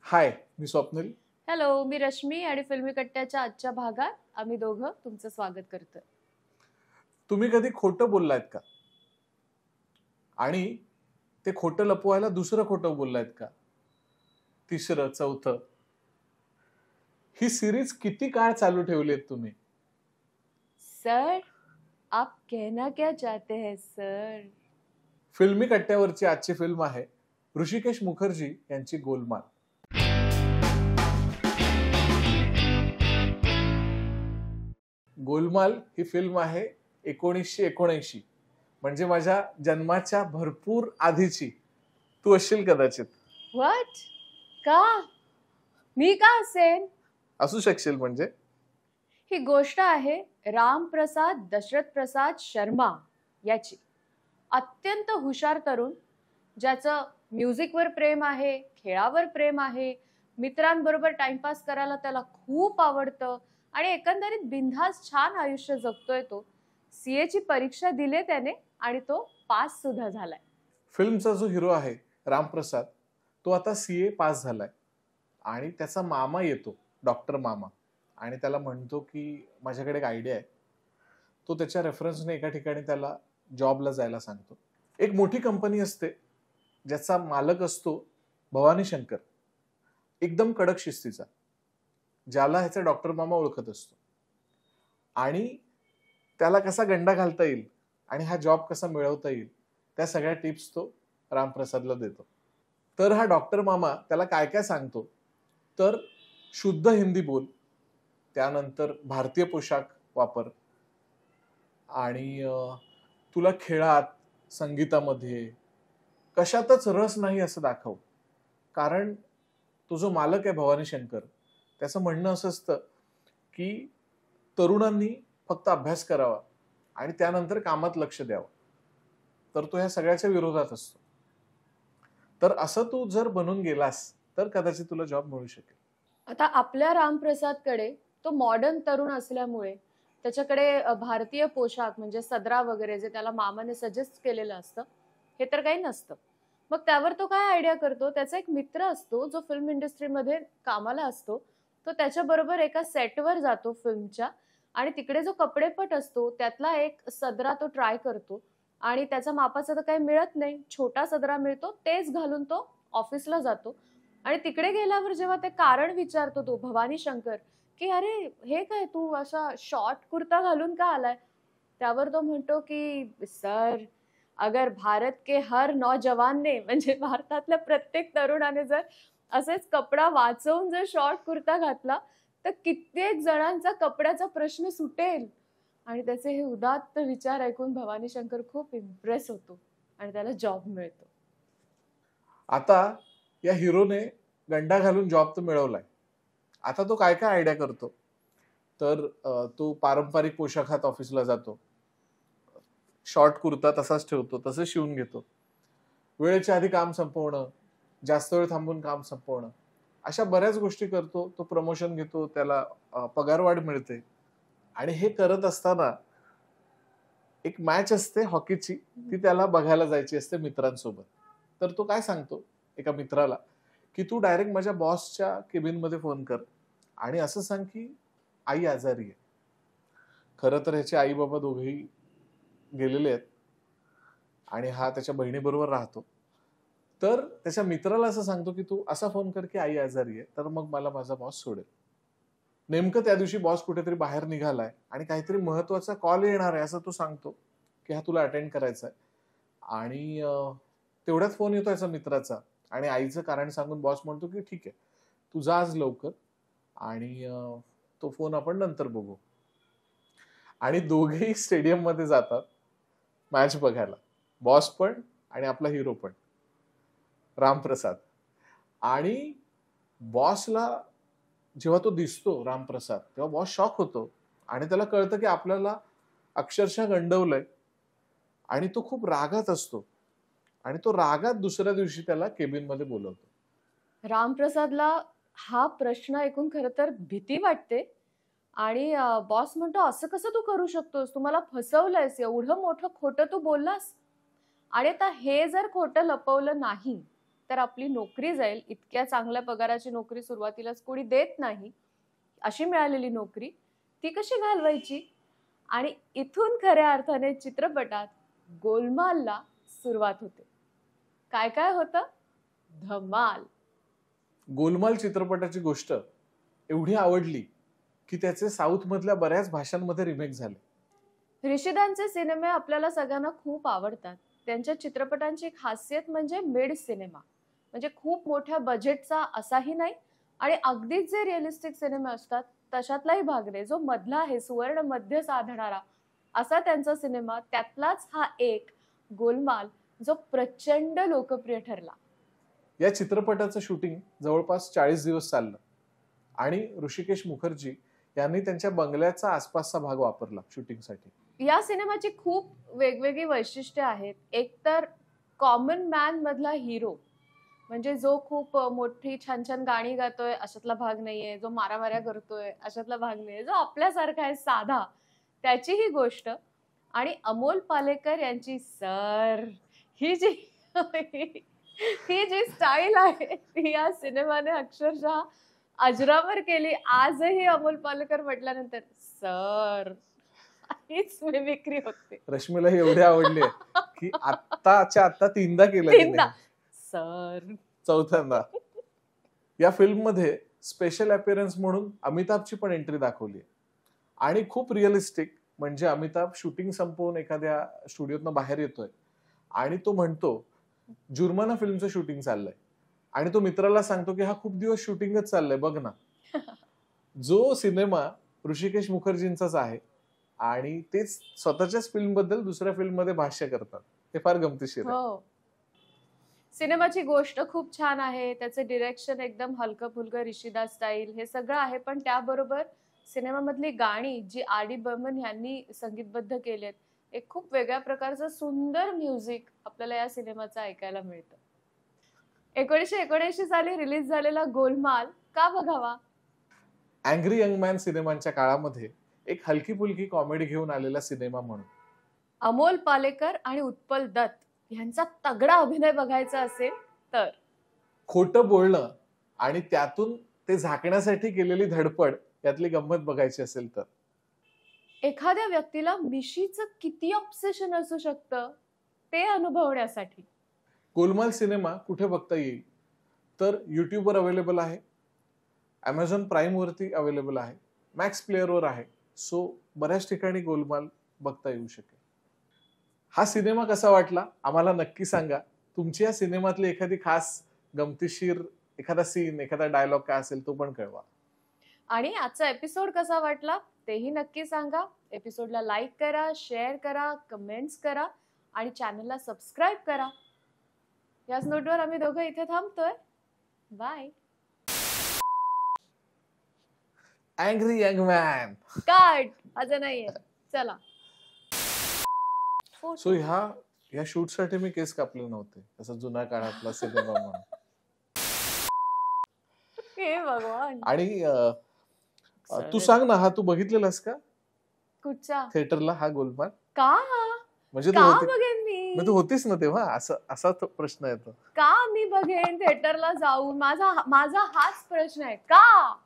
हाय, मी Swapnil. Hello, मी रश्मी आणि फिल्मी कट्ट्याच्या आजच्या भागात आम्ही दोघं तुमचं स्वागत करतोय. तुम्ही कधी खोटं बोललायत का? आणि ते खोटं लपवायला दुसरं खोटं बोललायत का? तिसरं, चौथं. ही सिरीज किती काळ चालू ठेवलीत तुम्ही? सर, आप कहना क्या चाहते हैं सर? फिल्मी कट्ट्यावरची आजची फिल्म आहे ऋषिकेश मुखर्जी यांची गोलमाल. गोलमाल ही फिल्म आहे 1979, म्हणजे माझ्या जन्माच्या भरपूर आधीची. तू असशील कदाचित. व्हॉट? का? मी का असेन? असू शकशील म्हणजे. ही गोष्ट आहे रामप्रसाद दशरथ प्रसाद शर्मा याची. अत्यंत हुशार तरुण, ज्याचं म्युझिकवर प्रेम आहे, खेळावर प्रेम आहे, मित्रांबरोबर टाइमपास करायला त्याला खूप आवडतं आणि एकंदरीत बिनधास्त छान आयुष्य जगतोय तो. सीए ची परीक्षा दिली त्याने आणि तो पास सुद्धा झालाय. फिल्मचा जो हिरो आहे रामप्रसाद, तो आता सीए पास झालाय आणि त्याचा मामा येतो, डॉक्टर मामा, आणि त्याला म्हणतो की माझ्याकडे एक आयडिया आहे. तो त्याच्या रेफरन्सने एका ठिकाणी त्याला जॉबला जायला सांगतो. एक मोठी कंपनी असते ज्याचा मालक असतो भवानी शंकर, एकदम कडक शिस्तीचा, ज्याला ह्याचा डॉक्टर मामा ओळखत असतो. आणि त्याला कसा गंडा घालता येईल आणि हा जॉब कसा मिळवता येईल त्या सगळ्या टिप्स तो रामप्रसादला देतो. तर हा डॉक्टर मामा त्याला काय काय सांगतो, तर शुद्ध हिंदी बोल, त्यानंतर भारतीय पोशाख वापर, आणि तुला खेळात, संगीतामध्ये कशातच रस नाही असं दाखव. कारण तो जो मालक आहे भवानी शंकर, त्याचं म्हणणं असं असतं की तरुणांनी फक्त अभ्यास करावा आणि त्यानंतर कामात लक्ष द्यावं. तर तो ह्या सगळ्याच्या विरोधात असतो. तर असं तू जर बनून गेलास तर कदाचित तुला जॉब मिळू शकेल. आता आपल्या रामप्रसादकडे, तो मॉडर्न तरुण असल्यामुळे त्याच्याकडे भारतीय पोशाख म्हणजे सदरा वगैरे जे त्याला मामाने सजेस्ट केलेलं असतं हे तर काही नसतं. मग त्यावर तो काय आयडिया करतो, त्याचा एक मित्र असतो जो फिल्म इंडस्ट्रीमध्ये कामाला असतो. तो त्याच्याबरोबर एका सेटवर जातो फिल्मच्या आणि तिकडे जो कपडेपट असतो त्यातला एक सदरा तो ट्राय करतो आणि त्याच्या मापाचा तर काही मिळत नाही, छोटा सदरा मिळतो, तेच घालून तो ऑफिसला जातो. आणि तिकडे गेल्यावर जेव्हा ते कारण विचारतो तो भवानी शंकर की अरे हे काय तू असा शॉर्ट कुर्ता घालून का आलाय, त्यावर तो म्हणतो की सर, अगर भारत के हर नौजवान ने म्हणजे भारतातल्या प्रत्येक तरुणाने जर असेच कपडा वाचवून जर शॉर्ट कुर्ता घातला तर कित्येक जणांचा कपड्याचा प्रश्न सुटेल. आणि त्याचे हे उदात्त विचार ऐकून भवानी शंकर खूप इम्प्रेस होतो आणि त्याला जॉब मिळतो. आता या हिरोने गंडा घालून जॉब तर मिळवलाय. आता तो काय काय आयडिया करतो, तर तो पारंपरिक पोशाखात ऑफिसला जातो, शॉर्ट कुर्ता तसाच ठेवतो, तसं शिवून घेतो, वेळेच्या आधी काम संपवणं, जास्त वेळ थांबून काम संपवणं, अशा बऱ्याच गोष्टी करतो. तो प्रमोशन घेतो, त्याला पगारवाढ मिळते. आणि हे करत असताना एक मॅच असते हॉकीची, ती त्याला बघायला जायची असते मित्रांसोबत. तर तो काय सांगतो एका मित्राला की तू डायरेक्ट माझ्या बॉसच्या केबिन मध्ये फोन कर आणि असं सांग की आई आजारी आहे. खरं तर ह्याचे आई बाबा दोघेही गेलेले आहेत आणि हा त्याच्या बहिणीबरोबर राहतो. तर त्याच्या मित्राला असं सांगतो की तू असा फोन कर की आई आजारी आहे, तर मग मला माझा बॉस सोडेल. नेमकं त्या दिवशी बॉस कुठेतरी बाहेर निघालाय आणि काहीतरी महत्वाचा कॉल येणार आहे असं तो सांगतो की हा तुला अटेंड करायचा आहे. आणि तेवढ्यात फोन येतो याचा मित्राचा आणि आईचं कारण सांगून बॉस म्हणतो की ठीक आहे, तू जा आज लवकर आणि तो फोन आपण नंतर बघू. आणि दोघेही स्टेडियम मध्ये जातात मॅच बघायला, बॉस पण आणि आपला हिरो पण रामप्रसाद. आणि बॉसला जेव्हा तो दिसतो रामप्रसाद, तेव्हा बॉस शॉक होतो आणि त्याला कळतं की आपल्याला अक्षरशः गंडवलंय. आणि तो खूप रागात असतो आणि तो रागात दुसऱ्या दिवशी त्याला केबिन मध्ये बोलवतो. रामप्रसादला हा प्रश्न ऐकून खरं तर भीती वाटते आणि बॉस म्हणतो असं कसं तू करू शकतोस, तू मला फसवलंयस, एवढं मोठं खोटं तू बोललास. आणि आता हे जर खोटं लपवलं नाही तर आपली नोकरी जाईल. इतक्या चांगल्या पगाराची नोकरी सुरुवातीलाच कोणी देत नाही. अशी मिळालेली नोकरी ती कशी घालवायची? आणि इथून खऱ्या अर्थाने चित्रपटात गोलमालला सुरुवात होते. काय काय होतं? धमाल. गोलमाल चित्रपटाची गोष्ट एवढी आवडली की त्याचे साऊथ मधल्या बऱ्याच भाषांमध्ये रिमेक झाले. ऋषिदांचे सिनेमे आपल्याला सगळ्यांना खूप आवडतात. त्यांच्या चित्रपटांची खासियत म्हणजे मिड सिनेमा, म्हणजे खूप मोठ्या बजेटचा असाही नाही आणि अगदीच जे रिअलिस्टिक सिनेमे असतात तशातलाही भाग नाही. जो मधला आहे, सुवर्ण मध्य साधणारा असा त्यांचा सिनेमा, त्यातलाच हा एक गोलमाल जो प्रचंड लोकप्रिय ठरला. या चित्रपटाचं शूटिंग जवळपास 40 दिवस चाललं आणि ऋषिकेश मुखर्जी यांनी त्यांच्या बंगल्याचा आसपासचा भाग वापरला शूटिंगसाठी. या सिनेमाची खूप वेगवेगळी वैशिष्ट्ये आहेत. एक तर कॉमन मॅन मधला हिरो, म्हणजे जो खूप मोठी छान छान गाणी गातोय अशातला भाग नाहीये, जो मारामाऱ्या करतोय अशातला भाग नाहीये, जो आपल्यासारखा आहे साधा, त्याची ही गोष्ट. आणि अमोल पालेकर यांची सर ही जी ही जी स्टाईल आहे ती या सिनेमाने अक्षरशः अजरामर केली. आजही अमोल पालेकर म्हटल्यानंतर सर हीच मिमिक्री होते. रश्मीला ही एवढी आवडली आहे की आत्ताच्या आत्ता 3दा केलं तिने. तीनदा सर. चौथ्यांदा. या फिल्म मध्ये स्पेशल अपीअरन्स म्हणून अमिताभची पण एंट्री दाखवली आहे आणि खूप रिअलिस्टिक. म्हणजे अमिताभ शूटिंग संपवून एखाद्या स्टुडिओतनं बाहेर येतोय आणि तो म्हणतो जुर्माना फिल्मचं शूटिंग चाललंय आणि तो मित्राला सांगतो की हा खूप दिवस शूटिंगच चाललंय बघ ना. जो सिनेमा ऋषिकेश मुखर्जींचाच आहे आणि तेच स्वतःच्याच फिल्म बद्दल दुसऱ्या फिल्म मध्ये भाष्य करतात. हे फार गमतीशीर आहे. हो. सिनेमाची गोष्ट खूप छान आहे. त्याचे डिरेक्शन एकदम हलकं फुलकं ऋषिदास स्टाईल हे सगळं आहे. पण त्याबरोबर सिनेमामधली गाणी जी आर डी बर्मन यांनी संगीतबद्ध केलेत, एक खूप वेगळ्या प्रकारचं सुंदर म्युझिक आपल्याला या सिनेमाचं ऐकायला मिळतं. 1979 साली रिलीज झालेला गोलमाल का बघावा? अँग्री यंग मॅन सिनेमांच्या काळामध्ये एक हलकी फुलकी कॉमेडी घेऊन आलेला सिनेमा म्हणून अमोल पालेकर आणि उत्पल दत्त यांचा तगडा अभिनय बघायचा असेल तर खोटं बोलणं आणि त्यातून ते झाकण्यासाठी केलेली धडपड यातली गंमत बघायची असेल तर एखाद्या व्यक्तीला मिशीचं किती ऑब्सेशन असू शकतं ते अनुभवण्यासाठी गोलमाल सिनेमा कुठे बघता येईल तर युट्यूबवर अवेलेबल आहे, अमेझॉन प्राईम वरती अवेलेबल आहे, मॅक्स प्लेअरवर आहे. सो बऱ्याच ठिकाणी गोलमाल बघता येऊ शकेल. हा सिनेमा कसा वाटला आम्हाला नक्की सांगा. तुमची या सिनेमातली एखादी खास गमतीशीर एखादा सीन, एखादा डायलॉग काय असेल तो पण कळवा. आणि आजचा एपिसोड कसा वाटला तेही नक्की सांगा. एपिसोडला लाईक करा, शेअर करा, कमेंट्स करा आणि चॅनलला सबस्क्राईब करा. याच नोटवर आम्ही दोघं इथे थांबतोय. Bye. Angry young man. Cut. माझं नाहीये. चला. सो ह्या शूट साठी मी केस कापले नव्हते, तसं जुन्या काळातला सिनेमा म्हणून. हे भगवान. आणि तू सांग ना, हा तू बघितलेलास का कुठचा थिएटरला हा गोलमाल? का म्हणजे का बघेन मी? तू होतीस ना तेव्हा? असा तो प्रश्न येतो. का मी बघेन थिएटरला जाऊन? माझा हाच प्रश्न आहे. का